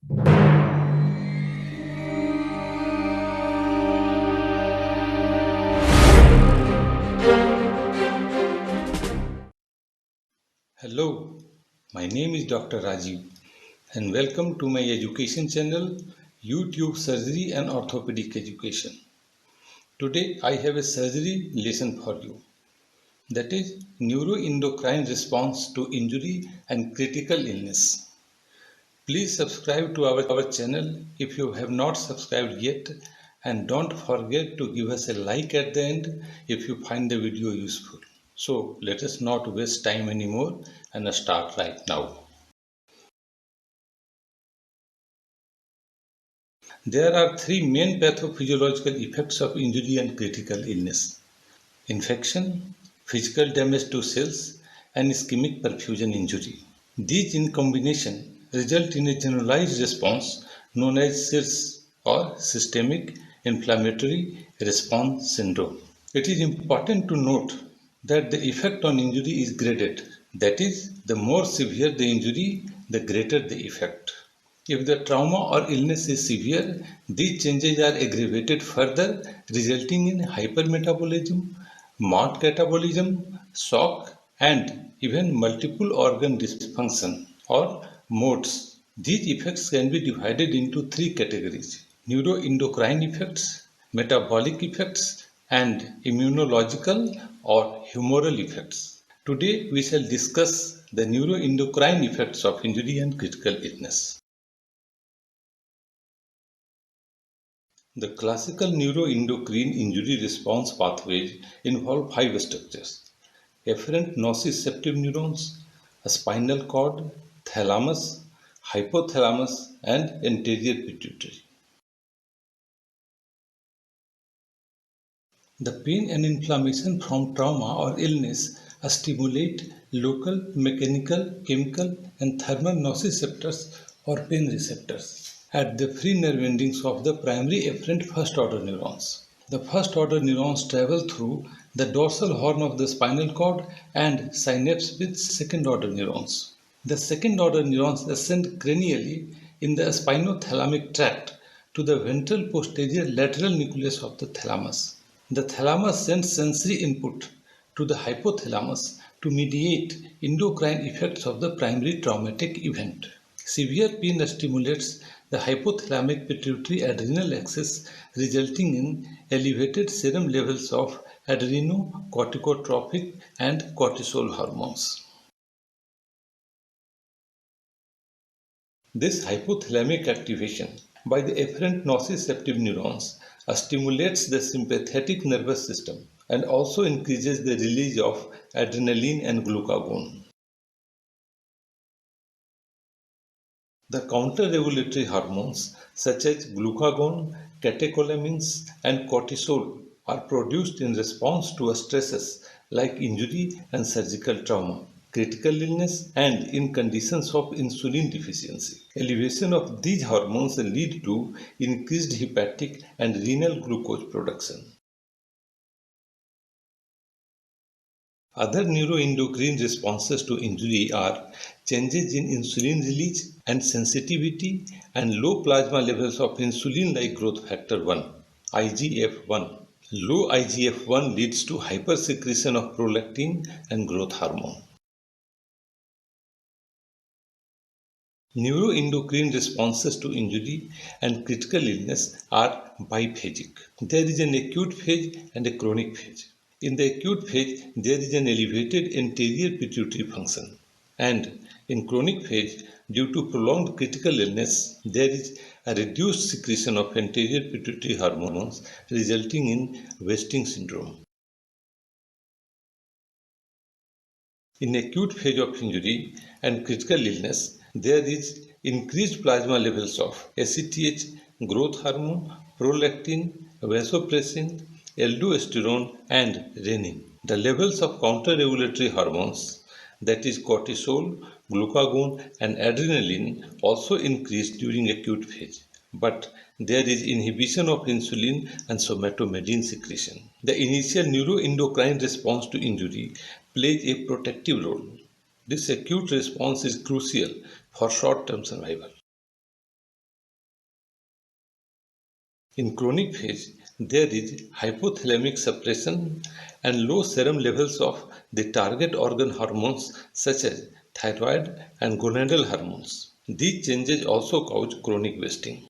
Hello, my name is Dr. Rajiv and welcome to my education channel YouTube Surgery and Orthopedic Education. Today I have a surgery lesson for you, that is Neuroendocrine Response to Injury and Critical Illness. Please subscribe to our channel if you have not subscribed yet, and don't forget to give us a like at the end if you find the video useful. So let us not waste time anymore and start right now. There are three main pathophysiological effects of injury and critical illness: infection, physical damage to cells, and ischemic perfusion injury. These in combination result in a generalized response known as SIRS or Systemic Inflammatory Response Syndrome. It is important to note that the effect on injury is graded. That is, the more severe the injury, the greater the effect. If the trauma or illness is severe, these changes are aggravated further, resulting in hypermetabolism, marked catabolism, shock, and even multiple organ dysfunction or modes. These effects can be divided into three categories: neuroendocrine effects, metabolic effects, and immunological or humoral effects. Today we shall discuss the neuroendocrine effects of injury and critical illness. The classical neuroendocrine injury response pathways involve five structures: afferent nociceptive neurons, a spinal cord, thalamus, hypothalamus, and anterior pituitary. The pain and inflammation from trauma or illness stimulate local, mechanical, chemical, and thermal nociceptors or pain receptors at the free nerve endings of the primary afferent first order neurons. The first order neurons travel through the dorsal horn of the spinal cord and synapse with second order neurons. The second order neurons ascend cranially in the spinothalamic tract to the ventral posterior lateral nucleus of the thalamus. The thalamus sends sensory input to the hypothalamus to mediate endocrine effects of the primary traumatic event. Severe pain stimulates the hypothalamic pituitary adrenal axis, resulting in elevated serum levels of adrenocorticotropic and cortisol hormones. This hypothalamic activation by the afferent nociceptive neurons stimulates the sympathetic nervous system and also increases the release of adrenaline and glucagon. The counter-regulatory hormones such as glucagon, catecholamines, and cortisol are produced in response to stresses like injury and surgical trauma, critical illness, and in conditions of insulin deficiency. Elevation of these hormones lead to increased hepatic and renal glucose production. Other neuroendocrine responses to injury are changes in insulin release and sensitivity and low plasma levels of insulin like growth factor 1, IGF-1. Low IGF-1 leads to hypersecretion of prolactin and growth hormone. Neuroendocrine responses to injury and critical illness are biphasic. There is an acute phase and a chronic phase. In the acute phase, there is an elevated anterior pituitary function, and in chronic phase, due to prolonged critical illness, there is a reduced secretion of anterior pituitary hormones, resulting in wasting syndrome. In acute phase of injury and critical illness, there is increased plasma levels of ACTH, growth hormone, prolactin, vasopressin, aldosterone, and renin. The levels of counter-regulatory hormones, that is cortisol, glucagon, and adrenaline, also increase during acute phase. But there is inhibition of insulin and somatomedin secretion. The initial neuroendocrine response to injury plays a protective role. This acute response is crucial for short-term survival. In chronic phase, there is hypothalamic suppression and low serum levels of the target organ hormones such as thyroid and gonadal hormones. These changes also cause chronic wasting.